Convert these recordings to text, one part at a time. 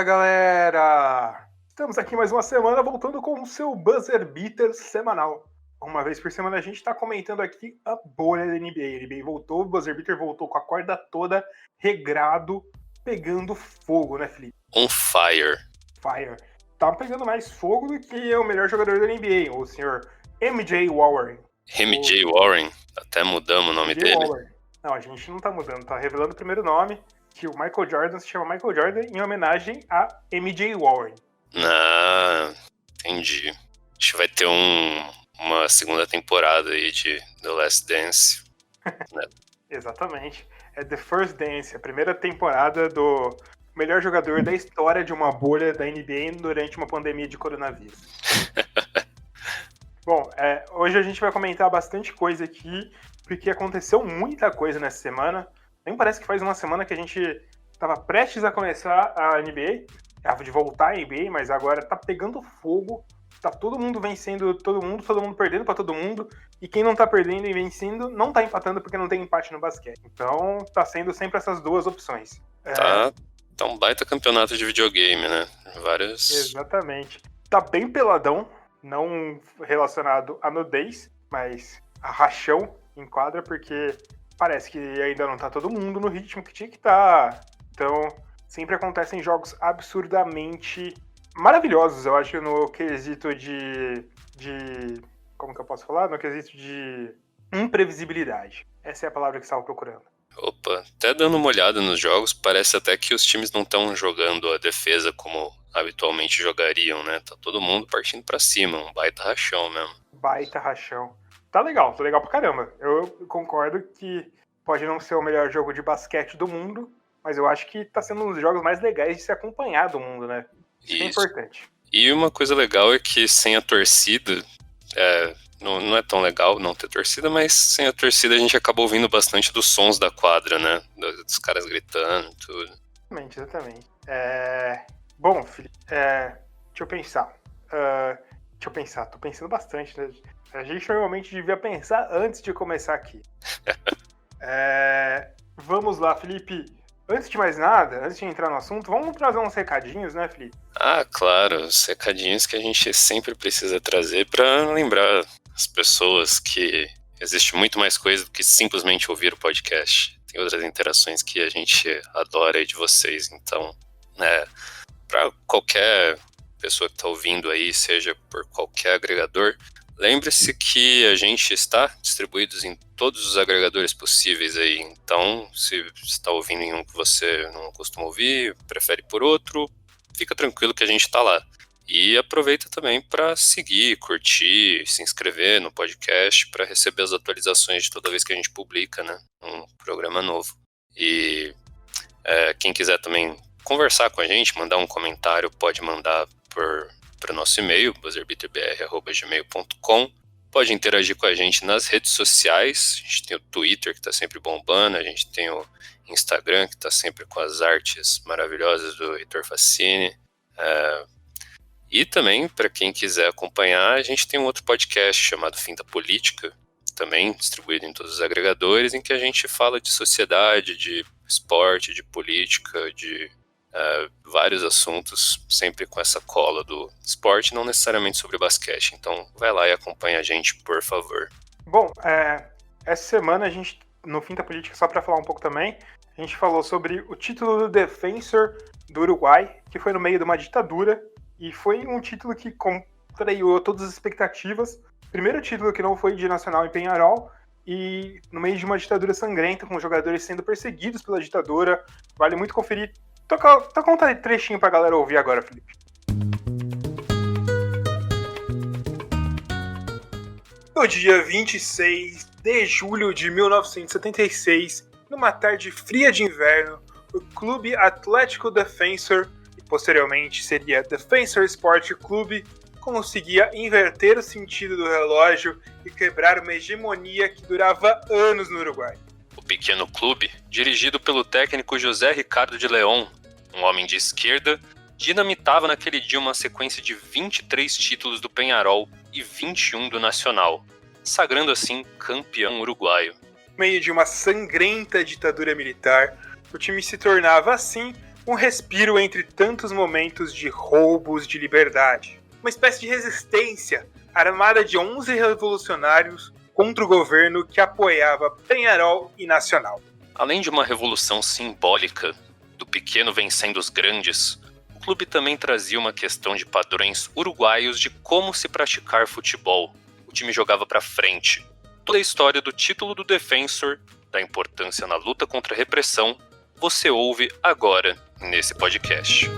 Fala, galera! Estamos aqui mais uma semana voltando com o seu Buzzer Beater semanal. Uma vez por semana a gente está comentando aqui a bolha da NBA. A NBA voltou, o Buzzer Beater voltou com a corda toda, regrado, pegando fogo, né, Felipe? On fire. Fire. Tá pegando mais fogo do que o melhor jogador da NBA, o senhor MJ Warren. MJ Warren, até mudamos o nome dele. Warren. Não, a gente não tá mudando, tá revelando o primeiro nome, que o Michael Jordan se chama Michael Jordan em homenagem a MJ Warren. Ah, entendi. Acho que vai ter uma segunda temporada aí de The Last Dance. Né? Exatamente. É The First Dance, a primeira temporada do melhor jogador da história de uma bolha da NBA durante uma pandemia de coronavírus. Bom, hoje a gente vai comentar bastante coisa aqui, porque aconteceu muita coisa nessa semana. Nem parece que faz uma semana que a gente estava prestes a começar a NBA, de voltar a NBA, mas agora tá pegando fogo, tá todo mundo vencendo todo mundo perdendo pra todo mundo, e quem não tá perdendo e vencendo não tá empatando porque não tem empate no basquete. Então tá sendo sempre essas duas opções. Tá um baita campeonato de videogame, né? Vários... Exatamente. Tá bem peladão, não relacionado à nudez, mas a rachão em quadra, porque parece que ainda não tá todo mundo no ritmo que tinha que estar. Então, sempre acontecem jogos absurdamente maravilhosos, eu acho, no quesito de como que eu posso falar? No quesito de imprevisibilidade. Essa é a palavra que eu estava procurando. Opa, até dando uma olhada nos jogos, parece até que os times não estão jogando a defesa como habitualmente jogariam, né? Tá todo mundo partindo pra cima, um baita rachão mesmo. Baita rachão. Tá legal pra caramba. Eu concordo que pode não ser o melhor jogo de basquete do mundo, mas eu acho que tá sendo um dos jogos mais legais de se acompanhar do mundo, né? Isso é importante. E uma coisa legal é que sem a torcida, não é tão legal não ter torcida, mas sem a torcida a gente acaba ouvindo bastante dos sons da quadra, né? Dos caras gritando e tudo. Exatamente. Bom, Felipe, deixa eu pensar. Tô pensando bastante, né? A gente normalmente devia pensar antes de começar aqui. Vamos lá, Felipe. Antes de mais nada, antes de entrar no assunto, vamos trazer uns recadinhos, né, Felipe? Ah, claro, os recadinhos que a gente sempre precisa trazer para lembrar as pessoas que existe muito mais coisa do que simplesmente ouvir o podcast. Tem outras interações que a gente adora aí de vocês, então, para qualquer pessoa que está ouvindo aí, seja por qualquer agregador, lembre-se que a gente está distribuídos em todos os agregadores possíveis aí, então se está ouvindo em um que você não costuma ouvir, prefere por outro, fica tranquilo que a gente está lá. E aproveita também para seguir, curtir, se inscrever no podcast para receber as atualizações de toda vez que a gente publica, né, um programa novo. E quem quiser também conversar com a gente, mandar um comentário, pode mandar para o nosso e-mail, buzzerbeaterbr@gmail.com. Pode interagir com a gente nas redes sociais. A gente tem o Twitter, que está sempre bombando. A gente tem o Instagram, que está sempre com as artes maravilhosas do Heitor Facini. E também, para quem quiser acompanhar, a gente tem um outro podcast chamado Fim da Política, também distribuído em todos os agregadores, em que a gente fala de sociedade, de esporte, de política, de vários assuntos, sempre com essa cola do esporte, não necessariamente sobre basquete. Então, vai lá e acompanha a gente, por favor. Bom, essa semana a gente, no Fim da Política, só para falar um pouco também, a gente falou sobre o título do Defensor do Uruguai, que foi no meio de uma ditadura, e foi um título que contraiu todas as expectativas. Primeiro título que não foi de Nacional em Peñarol, e no meio de uma ditadura sangrenta, com os jogadores sendo perseguidos pela ditadura. Vale muito conferir. Toca um trechinho pra galera ouvir agora, Felipe. No dia 26 de julho de 1976, numa tarde fria de inverno, o Clube Atlético Defensor, e posteriormente seria Defensor Sport Clube, conseguia inverter o sentido do relógio e quebrar uma hegemonia que durava anos no Uruguai. O pequeno clube, dirigido pelo técnico José Ricardo de León, um homem de esquerda, dinamitava naquele dia uma sequência de 23 títulos do Peñarol e 21 do Nacional, sagrando assim campeão uruguaio. No meio de uma sangrenta ditadura militar, o time se tornava assim um respiro entre tantos momentos de roubos de liberdade. Uma espécie de resistência armada de 11 revolucionários contra o governo que apoiava Peñarol e Nacional. Além de uma revolução simbólica do pequeno vencendo os grandes, o clube também trazia uma questão de padrões uruguaios de como se praticar futebol. O time jogava para frente. Toda a história do título do Defensor, da importância na luta contra a repressão, você ouve agora nesse podcast.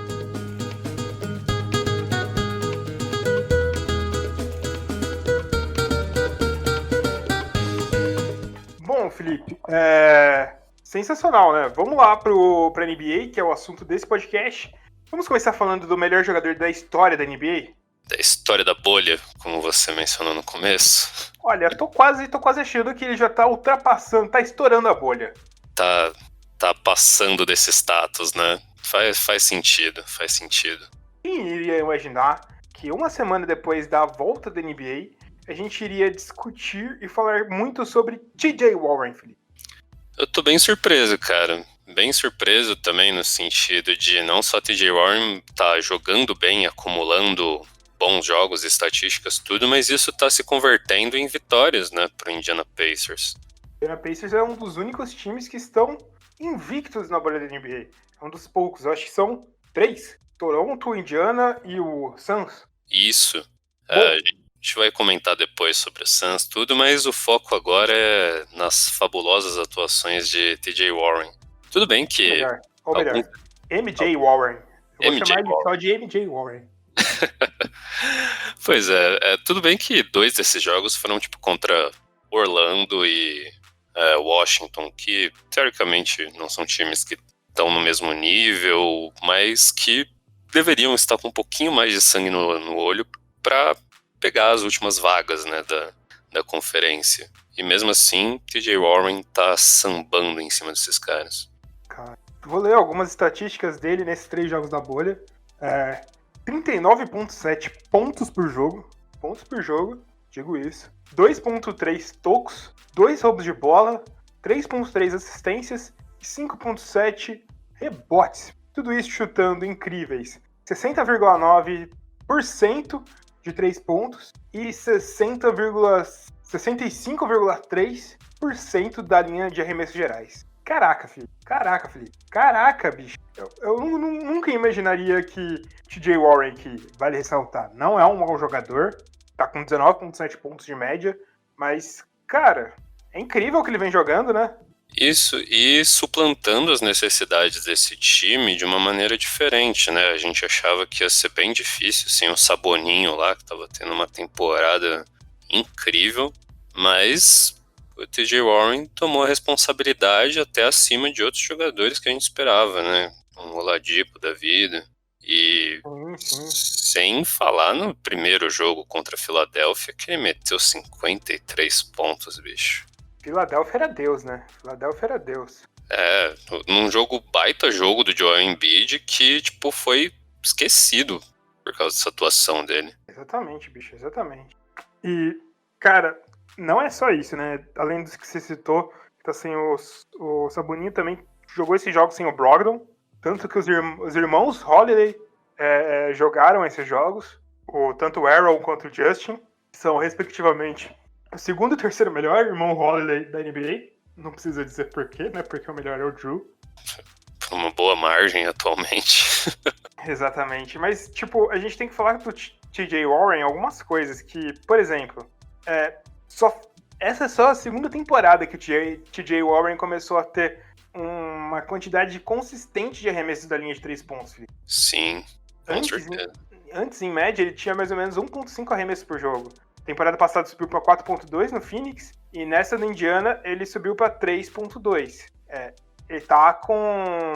Bom, Felipe, sensacional, né? Vamos lá pra NBA, que é o assunto desse podcast. Vamos começar falando do melhor jogador da história da NBA? Da história da bolha, como você mencionou no começo. Olha, tô quase achando que ele já tá ultrapassando, tá estourando a bolha. Tá passando desse status, né? Faz sentido. Quem iria imaginar que uma semana depois da volta da NBA, a gente iria discutir e falar muito sobre T.J. Warren, Felipe? Eu tô bem surpreso, cara. Bem surpreso também no sentido de não só T.J. Warren tá jogando bem, acumulando bons jogos, estatísticas, tudo, mas isso tá se convertendo em vitórias, né, pro Indiana Pacers. O Indiana Pacers é um dos únicos times que estão invictos na bolha da NBA. É um dos poucos, eu acho que são 3. Toronto, Indiana e o Suns. Isso. A gente vai comentar depois sobre o Suns, tudo, mas o foco agora é nas fabulosas atuações de T.J. Warren. Tudo bem que... Ou melhor, MJ Warren. Eu vou chamar ele só de MJ Warren. Pois é, tudo bem que 2 desses jogos foram tipo contra Orlando e Washington, que teoricamente não são times que estão no mesmo nível, mas que deveriam estar com um pouquinho mais de sangue no olho para pegar as últimas vagas, né, da conferência. E mesmo assim, T.J. Warren tá sambando em cima desses caras. Cara, vou ler algumas estatísticas dele nesses 3 jogos da bolha. 39,7 pontos por jogo, digo isso. 2,3 tocos, 2 roubos de bola, 3,3 assistências e 5,7 rebotes. Tudo isso chutando incríveis 60,9% de 3 pontos e 65,3% da linha de arremessos gerais. Caraca, Felipe. Caraca, bicho. Eu nunca imaginaria que T.J. Warren, que vale ressaltar, não é um mau jogador, tá com 19,7 pontos de média, mas, cara, é incrível o que ele vem jogando, né? Isso, e suplantando as necessidades desse time de uma maneira diferente, né? A gente achava que ia ser bem difícil, sem o Saboninho lá, que tava tendo uma temporada incrível, mas o T.J. Warren tomou a responsabilidade até acima de outros jogadores que a gente esperava, né? Um Oladipo da vida. E sem falar no primeiro jogo contra a Filadélfia, que ele meteu 53 pontos, bicho. Filadélfia era Deus, né? Filadélfia era Deus. Num baita jogo do Joel Embiid que, tipo, foi esquecido por causa dessa atuação dele. Exatamente, bicho, exatamente. E, cara, não é só isso, né? Além dos que você citou, tá sem o Saboninho também jogou esse jogo sem o Brogdon. Tanto que os irmãos Holiday jogaram esses jogos. Tanto o Aaron quanto o Justin são, respectivamente, o segundo e terceiro melhor irmão Holiday da NBA. Não precisa dizer porquê, né? Porque o melhor é o Drew. Por uma boa margem atualmente. Exatamente. Mas, tipo, a gente tem que falar do T.J. Warren algumas coisas que, por exemplo, essa é só a segunda temporada que o T.J. Warren começou a ter uma quantidade consistente de arremessos da linha de 3 pontos, Felipe. Sim, com certeza. Antes, em média, ele tinha mais ou menos 1,5 arremessos por jogo. Temporada passada subiu para 4,2 no Phoenix, e nessa no Indiana ele subiu para 3,2. Ele tá com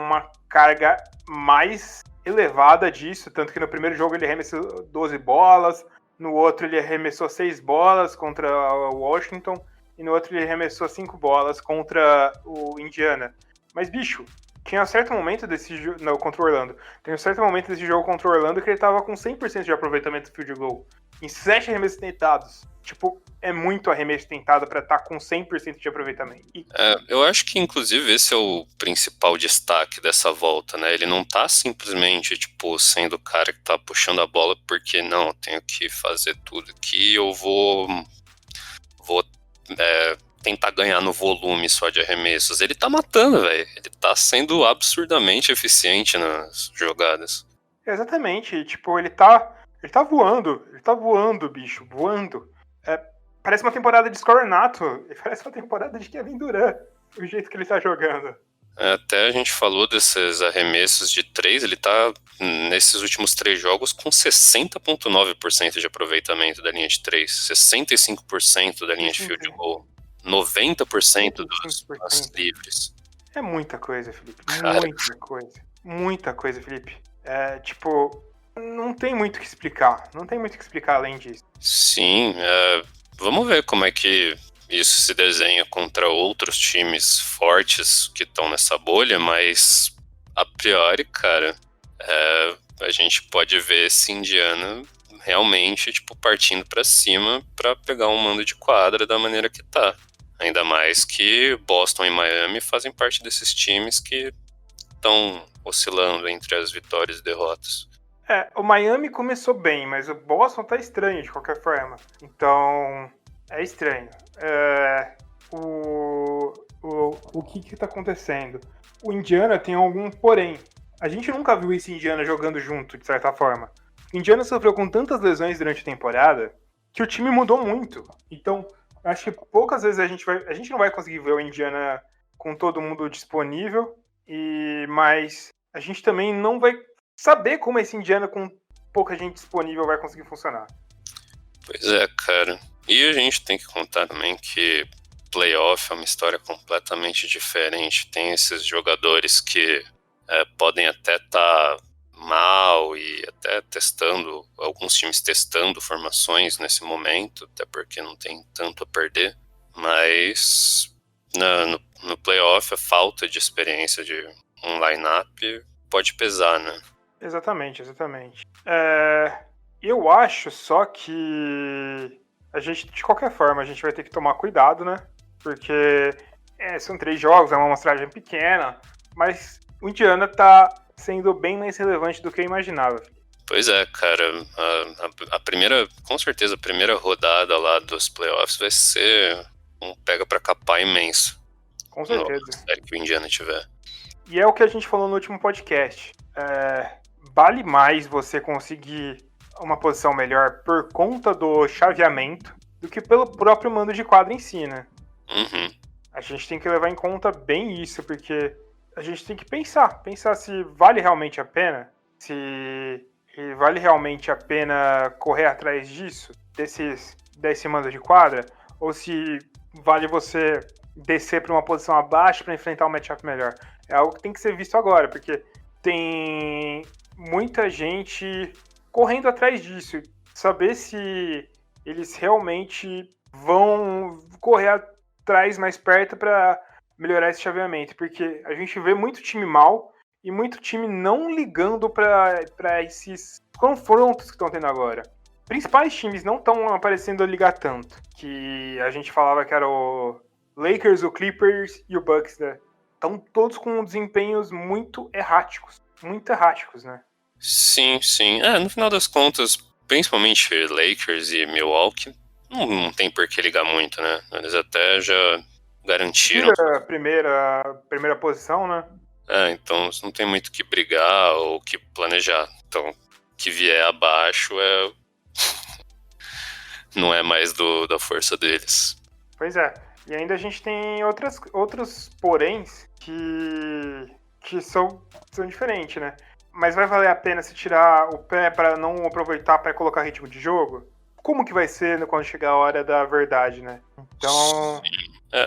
uma carga mais elevada disso, tanto que no primeiro jogo ele arremessou 12 bolas, no outro ele arremessou 6 bolas contra o Washington, e no outro ele arremessou 5 bolas contra o Indiana. Mas, bicho, tinha um certo momento desse jogo. Não, contra o Orlando. Tem um certo momento desse jogo contra o Orlando que ele tava com 100% de aproveitamento do field goal. Em 7 arremessos tentados. Tipo, é muito arremesso tentado pra estar com 100% de aproveitamento. Eu acho que, inclusive, esse é o principal destaque dessa volta, né? Ele não tá simplesmente, tipo, sendo o cara que tá puxando a bola porque, não, eu tenho que fazer tudo aqui, eu vou tentar ganhar no volume só de arremessos. Ele tá matando, velho. Ele tá sendo absurdamente eficiente nas jogadas. Exatamente. Tipo, ele tá voando. Ele tá voando, bicho. Voando. Parece uma temporada de scorer nato. Parece uma temporada de Kevin Durant. O jeito que ele tá jogando. Até a gente falou desses arremessos de 3, ele tá, nesses últimos 3 jogos, com 60,9% de aproveitamento da linha de 3, 65% da linha de field goal, 90% dos passes livres. É muita coisa, Felipe. Cara. Muita coisa. Muita coisa, Felipe. Tipo, não tem muito o que explicar. Não tem muito o que explicar além disso. Sim, vamos ver como é que isso se desenha contra outros times fortes que estão nessa bolha, mas a priori, cara, a gente pode ver esse Indiana realmente, tipo, partindo pra cima pra pegar um mando de quadra da maneira que tá. Ainda mais que Boston e Miami fazem parte desses times que estão oscilando entre as vitórias e derrotas. O Miami começou bem, mas o Boston tá estranho de qualquer forma. Então, é estranho. O que tá acontecendo? O Indiana tem algum porém. A gente nunca viu esse Indiana jogando junto, de certa forma. O Indiana sofreu com tantas lesões durante a temporada que o time mudou muito. Então, acho que poucas vezes a gente não vai conseguir ver o Indiana com todo mundo disponível, mas a gente também não vai saber como esse Indiana com pouca gente disponível vai conseguir funcionar. Pois é, cara. E a gente tem que contar também que playoff é uma história completamente diferente. Tem esses jogadores que podem até estar mal e até testando, alguns times testando formações nesse momento, até porque não tem tanto a perder, mas no playoff a falta de experiência de um line-up pode pesar, né? Exatamente. Eu acho só que a gente, de qualquer forma, a gente vai ter que tomar cuidado, né? Porque são 3 jogos, é uma amostragem pequena, mas o Indiana tá sendo bem mais relevante do que eu imaginava. Pois é, cara, com certeza a primeira rodada lá dos playoffs vai ser um pega pra capar imenso. Com certeza. Na série que o Indiana tiver. E é o que a gente falou no último podcast. Vale mais você conseguir uma posição melhor por conta do chaveamento do que pelo próprio mando de quadra em si, né? Uhum. A gente tem que levar em conta bem isso, porque a gente tem que pensar se vale realmente a pena, se vale realmente a pena correr atrás disso, desse mando de quadra, ou se vale você descer para uma posição abaixo para enfrentar um matchup melhor. É algo que tem que ser visto agora, porque tem muita gente correndo atrás disso, saber se eles realmente vão correr atrás mais perto para melhorar esse chaveamento, porque a gente vê muito time mal e muito time não ligando para esses confrontos que estão tendo agora. Principais times não estão aparecendo a ligar tanto, que a gente falava que era o Lakers, o Clippers e o Bucks, né? Estão todos com desempenhos muito erráticos, né? Sim. No final das contas, principalmente Lakers e Milwaukee, não tem por que ligar muito, né? Eles até já garantiram. A primeira posição, né? Então não tem muito o que brigar ou o que planejar. Então, que vier abaixo não é mais da força deles. Pois é. E ainda a gente tem outros poréns que são diferentes, né? Mas vai valer a pena se tirar o pé para não aproveitar para colocar ritmo de jogo? Como que vai ser quando chegar a hora da verdade, né? Então...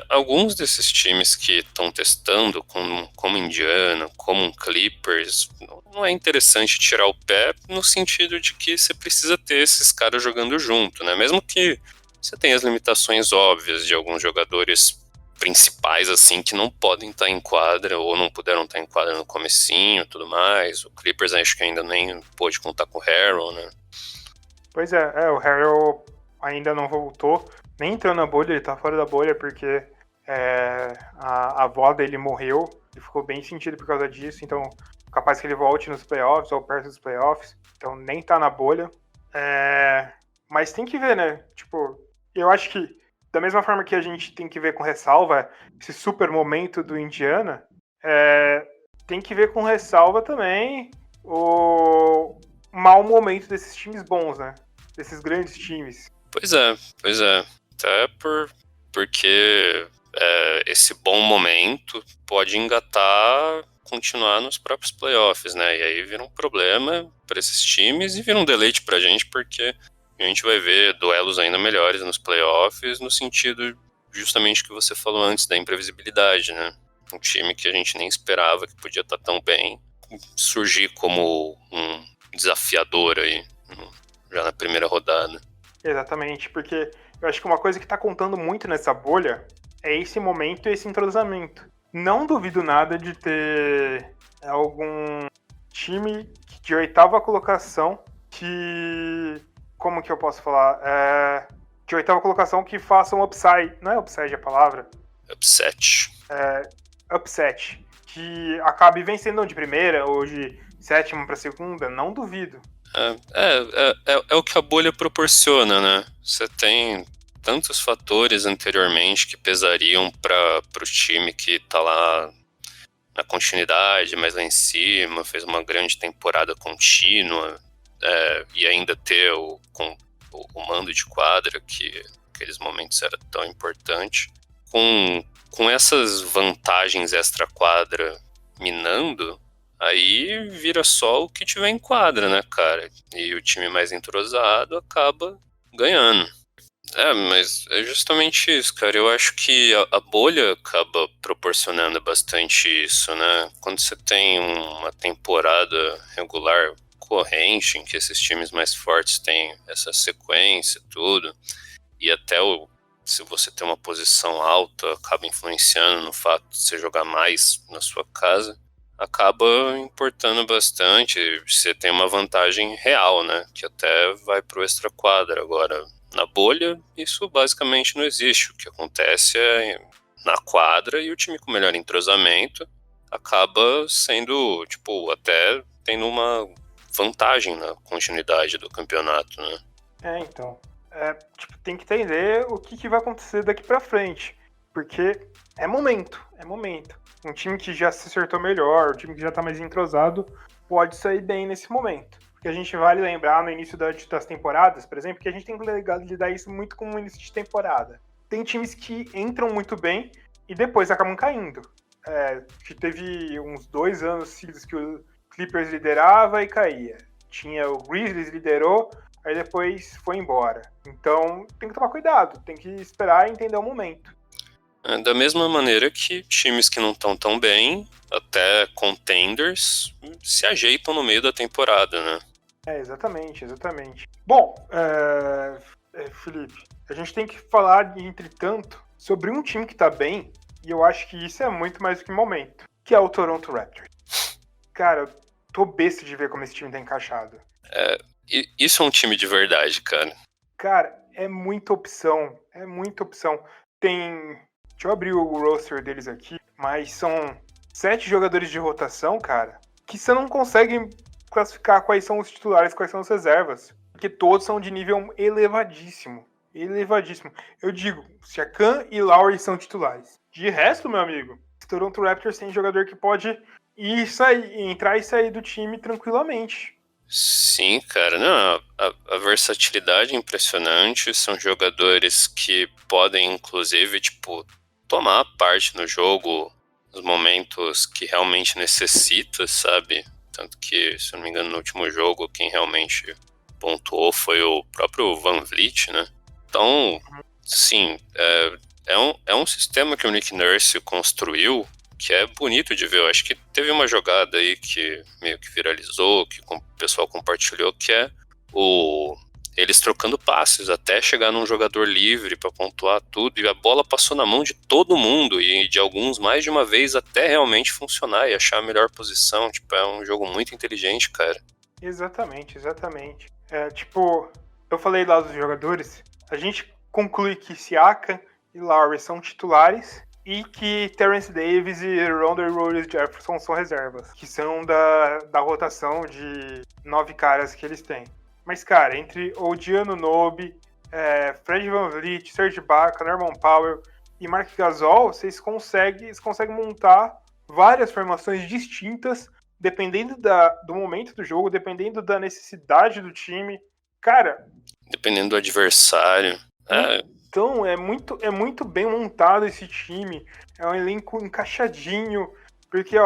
Alguns desses times que estão testando, como Indiana, como um Clippers, não é interessante tirar o pé no sentido de que você precisa ter esses caras jogando junto, né? Mesmo que você tenha as limitações óbvias de alguns jogadores principais, assim, que não podem estar em quadra ou não puderam estar em quadra no comecinho e tudo mais. O Clippers acho que ainda nem pôde contar com o Harrell, né? Pois é, o Harrell ainda não voltou, nem entrou na bolha, ele tá fora da bolha porque a avó dele morreu, ele ficou bem sentido por causa disso, então capaz que ele volte nos playoffs ou perto dos playoffs, então nem tá na bolha. Mas tem que ver, né? Tipo, eu acho que da mesma forma que a gente tem que ver com ressalva esse super momento do Indiana, tem que ver com ressalva também o mau momento desses times bons, né? Desses grandes times. Pois é. Até porque esse bom momento pode engatar, continuar nos próprios playoffs, né? E aí vira um problema para esses times e vira um deleite pra gente, porque a gente vai ver duelos ainda melhores nos playoffs, no sentido justamente que você falou antes, da imprevisibilidade, né? Um time que a gente nem esperava que podia estar tão bem, surgir como um desafiador aí, já na primeira rodada. Exatamente, porque eu acho que uma coisa que tá contando muito nessa bolha é esse momento e esse entrosamento. Não duvido nada de ter algum time de oitava colocação que... Como que eu posso falar? De oitava colocação que faça um upside. Não é upside a palavra? Upset. Upset. Que acabe vencendo de primeira ou de sétima para segunda. Não duvido. É o que a bolha proporciona, né? Você tem tantos fatores anteriormente que pesariam para o time que tá lá na continuidade, mas lá em cima, fez uma grande temporada contínua, e ainda ter o mando de quadra, que naqueles momentos era tão importante. Com essas vantagens extra-quadra minando, aí vira só o que tiver em quadra, né, cara? E o time mais entrosado acaba ganhando. Mas é justamente isso, cara. Eu acho que a bolha acaba proporcionando bastante isso, né? Quando você tem uma temporada regular corrente, em que esses times mais fortes têm essa sequência, tudo, e até se você tem uma posição alta, acaba influenciando no fato de você jogar mais na sua casa, acaba importando bastante. Você tem uma vantagem real, né? Que até vai pro extra-quadra. Agora, na bolha, isso basicamente não existe. O que acontece é na quadra, e o time com melhor entrosamento acaba sendo, tipo, até tendo uma vantagem na continuidade do campeonato, né? Então. Tem que entender o que vai acontecer daqui pra frente. Porque é momento. Um time que já se acertou melhor, um time que já tá mais entrosado, pode sair bem nesse momento. Porque a gente vale lembrar no início das temporadas, por exemplo, que a gente tem que lidar isso muito como início de temporada. Tem times que entram muito bem e depois acabam caindo. Que teve uns 2 anos seguidos que o Clippers liderava e caía. Tinha o Grizzlies liderou, aí depois foi embora. Então tem que tomar cuidado, tem que esperar e entender o momento. Da mesma maneira que times que não estão tão bem, até contenders, se ajeitam no meio da temporada, né? Exatamente. Bom, Felipe, a gente tem que falar, entretanto, sobre um time que tá bem, e eu acho que isso é muito mais do que momento, que é o Toronto Raptors. Cara, eu tô besta de ver como esse time tá encaixado. Isso é um time de verdade, cara. Cara, é muita opção. Deixa eu abrir o roster deles aqui, mas são 7 jogadores de rotação, cara, que você não consegue classificar quais são os titulares, quais são as reservas. Porque todos são de nível elevadíssimo. Eu digo, Siakam e Lowry são titulares. De resto, meu amigo, o Toronto Raptors tem jogador que pode entrar e sair do time tranquilamente. Sim, cara, não, a versatilidade é impressionante. São jogadores que podem, inclusive, tipo, tomar parte no jogo nos momentos que realmente necessita, sabe? Tanto que, se eu não me engano, no último jogo, quem realmente pontuou foi o próprio Van Vliet, né? Então, sim, é um sistema que o Nick Nurse construiu que é bonito de ver. Eu acho que teve uma jogada aí que meio que viralizou, que o pessoal compartilhou, que é o eles trocando passes até chegar num jogador livre pra pontuar tudo, e a bola passou na mão de todo mundo, e de alguns mais de uma vez, até realmente funcionar e achar a melhor posição. Tipo, é um jogo muito inteligente, cara. Exatamente. Tipo, eu falei lá dos jogadores, a gente conclui que Siakam e Lowry são titulares e que Terence Davis e Rondé Jefferson são reservas, que são da rotação de 9 caras que eles têm. Mas, cara, entre OG Anunoby, Fred VanVleet, Serge Ibaka, Norman Powell e Marc Gasol, vocês conseguem montar várias formações distintas, dependendo do momento do jogo, dependendo da necessidade do time. Cara... Dependendo do adversário. Então, é muito bem montado esse time. É um elenco encaixadinho. Porque,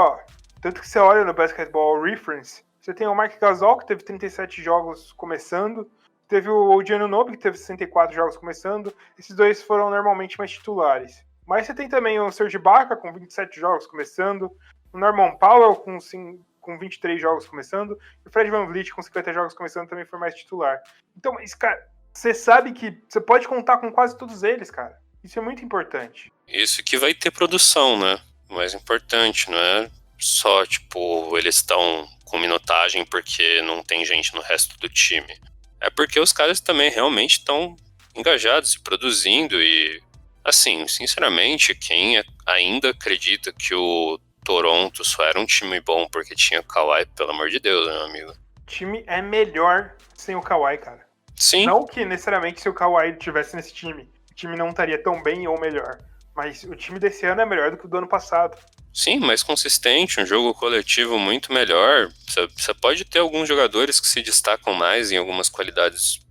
tanto que você olha no Basketball Reference, você tem o Marc Gasol, que teve 37 jogos começando. Teve o OG Anunoby, que teve 64 jogos começando. Esses dois foram normalmente mais titulares. Mas você tem também o Serge Ibaka, com 27 jogos começando. O Norman Powell, com 23 jogos começando. E o Fred VanVleet, com 50 jogos começando, também foi mais titular. Então, esse cara... Você sabe que você pode contar com quase todos eles, cara. Isso é muito importante. Isso que vai ter produção, né? O mais importante, não é só, tipo, eles estão com minutagem porque não tem gente no resto do time. É porque os caras também realmente estão engajados e produzindo e, assim, sinceramente, quem ainda acredita que o Toronto só era um time bom porque tinha Kawhi, pelo amor de Deus, meu amigo. O time é melhor sem o Kawhi, cara. Sim. Não que necessariamente se o Kawhi estivesse nesse time, o time não estaria tão bem ou melhor. Mas o time desse ano é melhor do que o do ano passado. Sim, mais consistente, um jogo coletivo muito melhor. Você pode ter alguns jogadores que se destacam mais em algumas qualidades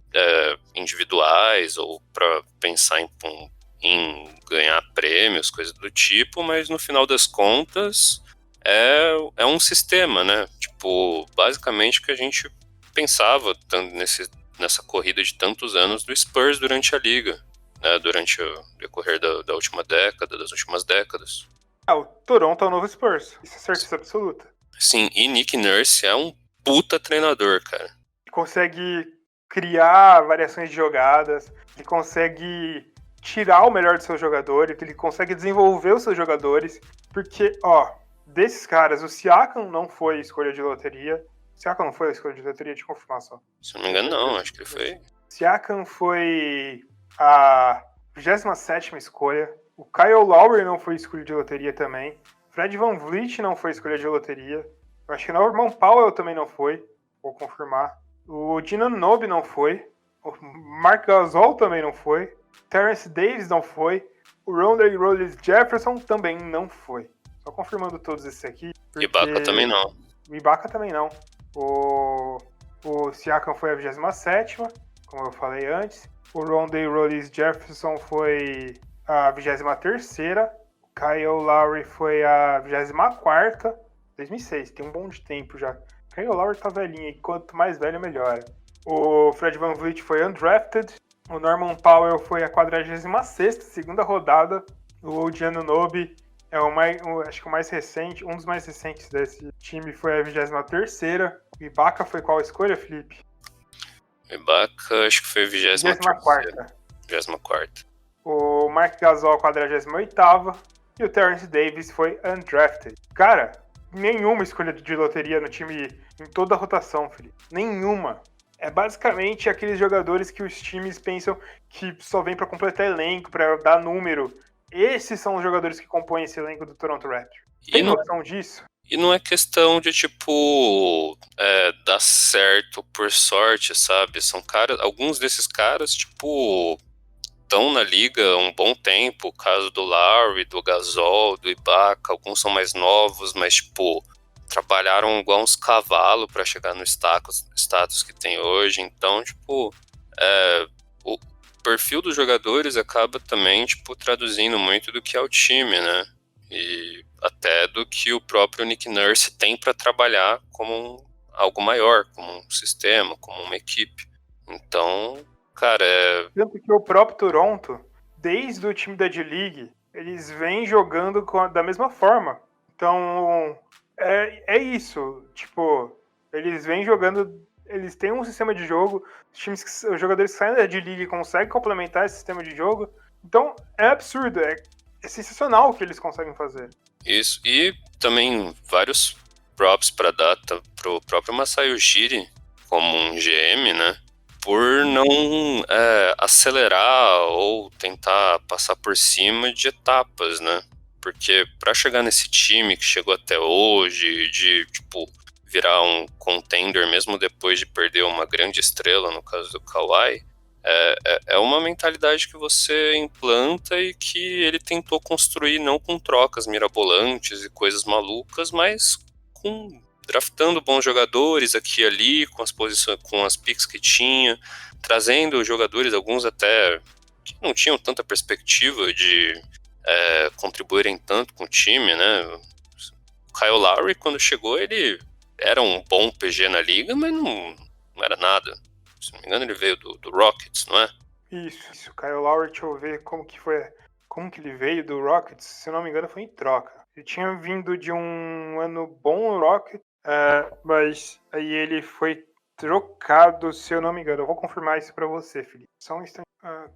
individuais ou para pensar em ganhar prêmios, coisas do tipo, mas no final das contas é um sistema, né? Tipo, basicamente o que a gente pensava nessa corrida de tantos anos do Spurs durante a liga, né, durante o decorrer da última década, das últimas décadas. O Toronto é o novo Spurs, isso é certeza absoluta. Sim, e Nick Nurse é um puta treinador, cara. Consegue criar variações de jogadas, ele consegue tirar o melhor dos seus jogadores, ele consegue desenvolver os seus jogadores, porque, desses caras, o Siakam não foi escolha de loteria. Siakam não foi a escolha de loteria, de confirmação. Se eu não me engano, não, acho que ele foi. Siakam foi a 27ª escolha. O Kyle Lowry não foi escolha de loteria também. Fred VanVleet não foi escolha de loteria. Eu acho que o Norman Powell também não foi. Vou confirmar. O Dino Nobe não foi. O Marc Gasol também não foi. Terence Davis não foi. O Rondé Jefferson também não foi. Só confirmando todos esses aqui. Ibaka também não. O Ibaka também não. O Siakam foi a 27ª, como eu falei antes. O Rondé Jefferson foi a 23ª. O Kyle Lowry foi a 24ª. 2006, tem um bom de tempo já. O Kyle Lowry tá velhinho e quanto mais velho, melhor. O Fred VanVleet foi undrafted. O Norman Powell foi a 46ª, segunda rodada. O OG Anunoby acho que o mais recente, um dos mais recentes desse time foi a 23ª. O Ibaka foi qual escolha, Felipe? O Ibaka acho que foi a 24ª. 24ª. O Marc Gasol, 48ª. E o Terence Davis foi undrafted. Cara, nenhuma escolha de loteria no time, em toda a rotação, Felipe. Nenhuma. É basicamente aqueles jogadores que os times pensam que só vem pra completar elenco, pra dar número. Esses são os jogadores que compõem esse elenco do Toronto Raptors. Tem noção disso? E não é questão de, tipo, dar certo por sorte, sabe? São caras, alguns desses caras, tipo, estão na liga há um bom tempo. O caso do Lowry, do Gasol, do Ibaka, alguns são mais novos, mas, tipo, trabalharam igual uns cavalos para chegar no status que tem hoje. Então, tipo, o perfil dos jogadores acaba também, tipo, traduzindo muito do que é o time, né? E até do que o próprio Nick Nurse tem para trabalhar como algo maior, como um sistema, como uma equipe. Então, cara, Tanto que o próprio Toronto, desde o time da D-League, eles vêm jogando da mesma forma. Então, é isso. Tipo, eles vêm jogando eles têm um sistema de jogo, os jogadores que saem da D-League conseguem complementar esse sistema de jogo. Então, é absurdo, é sensacional o que eles conseguem fazer. Isso, e também vários props para dar pro próprio Masai Ujiri, como um GM, né? Por não acelerar ou tentar passar por cima de etapas, né? Porque para chegar nesse time que chegou até hoje, de tipo virar um contender mesmo depois de perder uma grande estrela, no caso do Kawhi, é uma mentalidade que você implanta e que ele tentou construir não com trocas mirabolantes e coisas malucas, mas draftando bons jogadores aqui e ali, com as posições, com as picks que tinha, trazendo jogadores, alguns até que não tinham tanta perspectiva de contribuírem tanto com o time, né? O Kyle Lowry, quando chegou, ele era um bom PG na liga, mas não era nada. Se não me engano, ele veio do Rockets, não é? Isso. O Kyle Lowry, deixa eu ver como que ele veio do Rockets. Se eu não me engano, foi em troca. Ele tinha vindo de um ano bom no Rockets, mas aí ele foi trocado, se eu não me engano. Eu vou confirmar isso pra você, Felipe. Só um instante.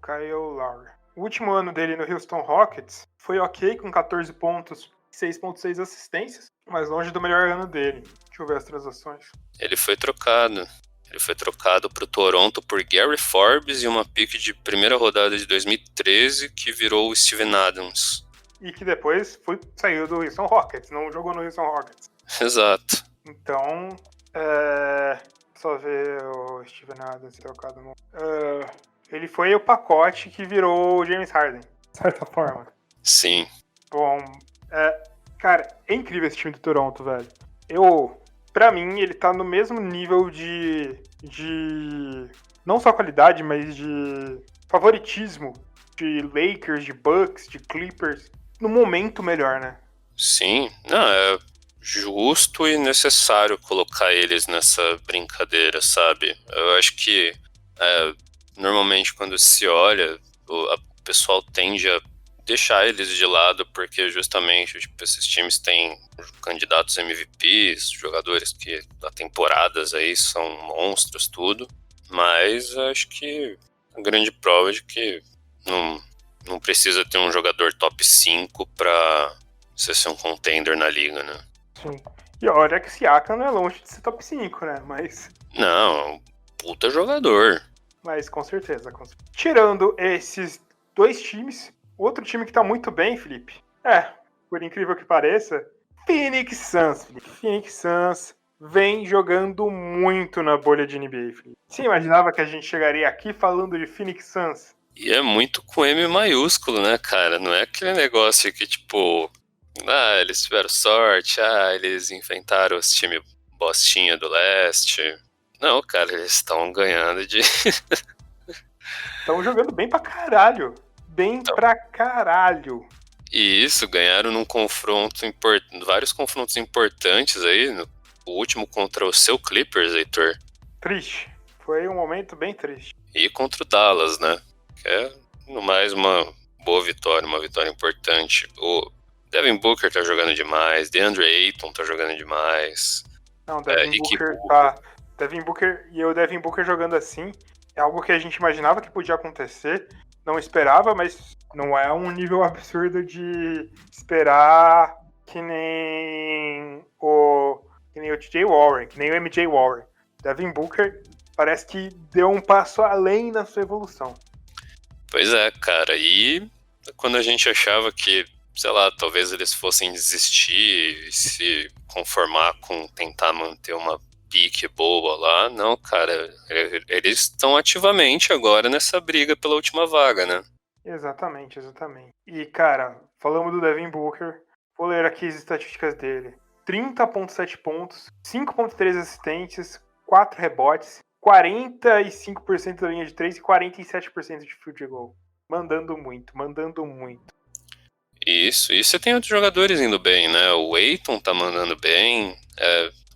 Kyle Lowry. O último ano dele no Houston Rockets foi ok, com 14 pontos, 6.6 assistências, mas longe do melhor ano dele. Deixa eu ver as transações. Ele foi trocado. Ele foi trocado para o Toronto por Gary Forbes e uma pick de primeira rodada de 2013 que virou o Steven Adams. E que depois saiu do Houston Rockets, não jogou no Houston Rockets. Exato. Então, só ver o Steven Adams trocado no... ele foi o pacote que virou o James Harden, de certa forma. Sim. Bom, cara, é incrível esse time do Toronto, velho. Pra mim, ele tá no mesmo nível de não só qualidade, mas de favoritismo de Lakers, de Bucks, de Clippers, no momento melhor, né? Sim, não, é justo e necessário colocar eles nessa brincadeira, sabe? Eu acho que normalmente quando se olha, o pessoal tende a deixar eles de lado, porque justamente tipo, esses times têm candidatos MVPs, jogadores que há temporadas aí são monstros, tudo, mas acho que a grande prova é de que não precisa ter um jogador top 5 pra você ser um contender na liga, né? Sim. E olha que Siakam não é longe de ser top 5, né? Mas... Não, é um puta jogador. Mas com certeza. Tirando esses dois times, outro time que tá muito bem, Felipe, por incrível que pareça, Phoenix Suns, Felipe. Phoenix Suns vem jogando muito na bolha de NBA, Felipe. Você imaginava que a gente chegaria aqui falando de Phoenix Suns? E é muito com M maiúsculo, né, cara? Não é aquele negócio que, tipo, eles tiveram sorte, eles enfrentaram os times bostinha do leste. Não, cara, eles estão ganhando de... Estão jogando bem pra caralho. Pra caralho. E isso, ganharam num confronto vários confrontos importantes aí, o último contra o seu Clippers, Heitor. Triste. Foi um momento bem triste. E contra o Dallas, né? Que é, no mais, uma boa vitória, uma vitória importante. O Devin Booker tá jogando demais, DeAndre Ayton tá jogando demais. Não, Devin Booker tá... Devin Booker jogando assim é algo que a gente imaginava que podia acontecer, não esperava, mas não é um nível absurdo de esperar que nem o TJ Warren, que nem o MJ Warren. Devin Booker parece que deu um passo além na sua evolução. Pois é, cara, e quando a gente achava que, sei lá, talvez eles fossem desistir e se conformar com tentar manter uma pique boa lá, não, cara, eles estão ativamente agora nessa briga pela última vaga, né? Exatamente. E, cara, falamos do Devin Booker, vou ler aqui as estatísticas dele. 30.7 pontos, 5.3 assistências, 4 rebotes, 45% da linha de 3 e 47% de field goal. Mandando muito. Isso, e você tem outros jogadores indo bem, né? O Ayton tá mandando bem,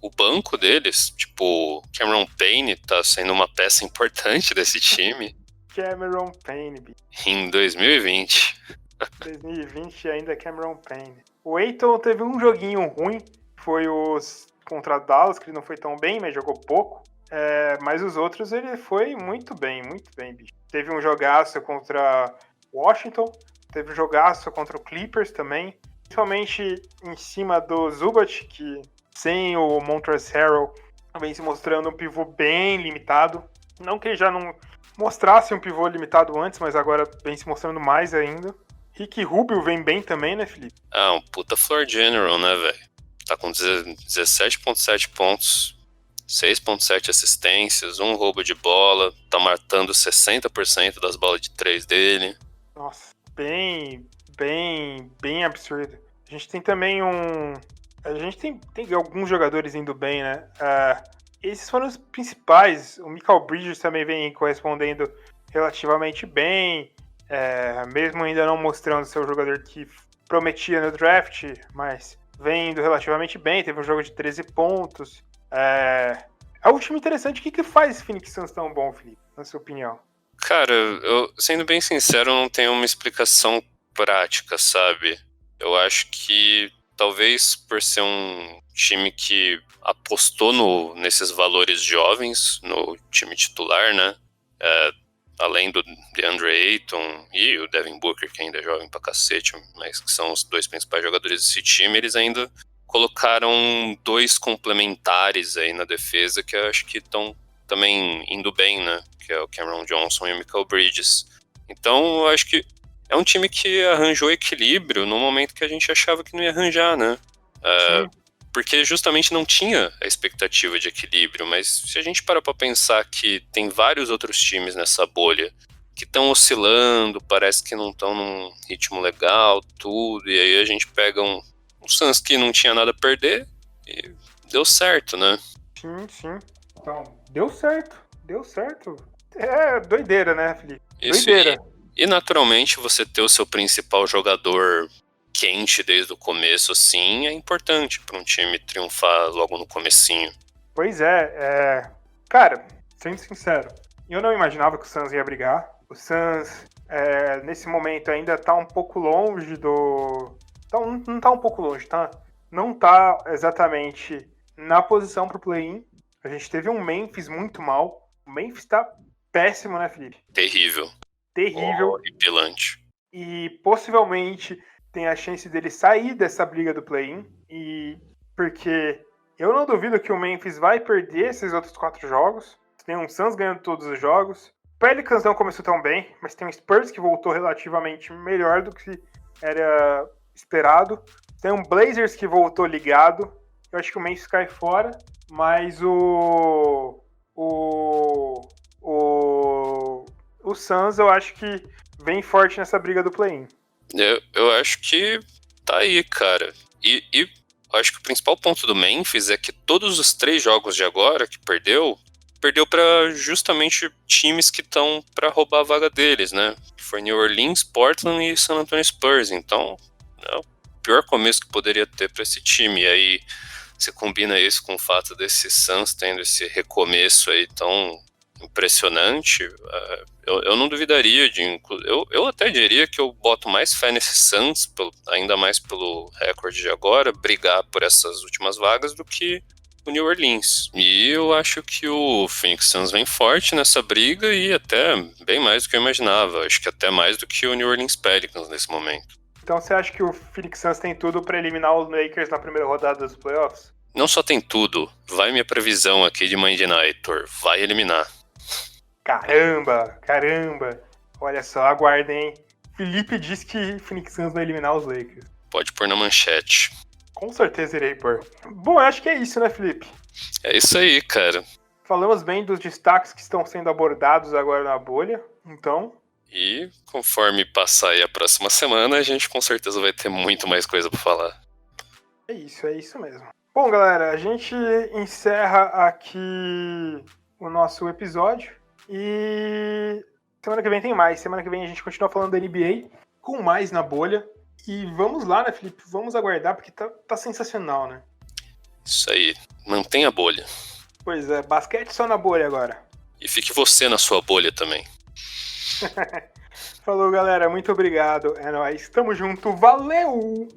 o banco deles, tipo, Cameron Payne tá sendo uma peça importante desse time. Cameron Payne, em 2020. 2020 ainda é Cameron Payne. O Ayton teve um joguinho ruim, foi os contra Dallas, que ele não foi tão bem, mas jogou pouco. Mas os outros ele foi muito bem, bicho. Teve um jogaço contra Washington, teve um jogaço contra o Clippers também, principalmente em cima do Zubac, que sem o Montrezl Harrell vem se mostrando um pivô bem limitado. Não que ele já não mostrasse um pivô limitado antes, mas agora vem se mostrando mais ainda. Ricky Rubio vem bem também, né, Felipe? Um puta floor general, né, velho? Tá com 17,7 pontos, 6,7 assistências, 1 roubo de bola, tá matando 60% das bolas de 3 dele. Nossa, bem absurdo. A gente tem também A gente tem alguns jogadores indo bem, né? Esses foram os principais. O Michael Bridges também vem correspondendo relativamente bem, mesmo ainda não mostrando ser o jogador que prometia no draft, mas vem indo relativamente bem. Teve um jogo de 13 pontos. É um time interessante. O que faz esse Phoenix Suns tão bom, Felipe, na sua opinião? Cara, eu, sendo bem sincero, não tenho uma explicação prática, sabe? Eu acho que talvez por ser um time que apostou nesses valores jovens no time titular, né? Além do DeAndre Ayton e o Devin Booker, que ainda é jovem pra cacete, mas que são os 2 principais jogadores desse time, eles ainda colocaram 2 complementares aí na defesa que eu acho que estão também indo bem, né? Que é o Cameron Johnson e o Michael Bridges. Então, eu acho que é um time que arranjou equilíbrio no momento que a gente achava que não ia arranjar, né? Porque justamente não tinha a expectativa de equilíbrio, mas se a gente parar pra pensar que tem vários outros times nessa bolha que estão oscilando, parece que não estão num ritmo legal, tudo, e aí a gente pega um Suns que não tinha nada a perder e deu certo, né? Sim. Então, deu certo. É doideira, né, Felipe? Isso, doideira. E naturalmente você ter o seu principal jogador quente desde o começo, assim, é importante para um time triunfar logo no comecinho. Pois cara, sendo sincero, eu não imaginava que o Suns ia brigar. O Suns, nesse momento, ainda tá um pouco longe do... Não tá um pouco longe, tá? Não tá exatamente na posição pro play-in. A gente teve um Memphis muito mal. O Memphis tá péssimo, né, Felipe? Terrível. Horripilante. E possivelmente tem a chance dele sair dessa briga do play-in. E porque eu não duvido que o Memphis vai perder esses outros 4 jogos. Tem um Suns ganhando todos os jogos. O Pelicans não começou tão bem, mas tem um Spurs que voltou relativamente melhor do que era esperado. Tem um Blazers que voltou ligado. Eu acho que o Memphis cai fora, mas o Suns eu acho que vem forte nessa briga do play-in. Eu acho que tá aí, cara. E acho que o principal ponto do Memphis é que todos os 3 jogos de agora que perdeu para justamente times que estão para roubar a vaga deles, né? Que foi New Orleans, Portland e San Antonio Spurs. Então, é o pior começo que poderia ter para esse time. E aí você combina isso com o fato desse Suns tendo esse recomeço aí tão impressionante, eu não duvidaria eu até diria que eu boto mais fé nesse Suns, ainda mais pelo recorde de agora, brigar por essas últimas vagas do que o New Orleans. E eu acho que o Phoenix Suns vem forte nessa briga e até bem mais do que eu imaginava, acho que até mais do que o New Orleans Pelicans nesse momento. Então você acha que o Phoenix Suns tem tudo para eliminar os Lakers na primeira rodada dos playoffs? Não só tem tudo, vai minha previsão aqui de Monday Night, vai eliminar. Caramba! Olha só, aguardem, hein? Felipe disse que Phoenix Suns vai eliminar os Lakers. Pode pôr na manchete. Com certeza irei pôr. Bom, eu acho que é isso, né, Felipe? É isso aí, cara. Falamos bem dos destaques que estão sendo abordados agora na bolha, então... E conforme passar aí a próxima semana, a gente com certeza vai ter muito mais coisa pra falar. É isso mesmo. Bom, galera, a gente encerra aqui o nosso episódio. E semana que vem tem mais. Semana que vem a gente continua falando da NBA com mais na bolha. E vamos lá, né, Felipe? Vamos aguardar, porque tá sensacional, né? Isso aí. Mantenha a bolha. Pois é, basquete só na bolha agora. E fique você na sua bolha também. Falou, galera. Muito obrigado. É nóis. Tamo junto. Valeu!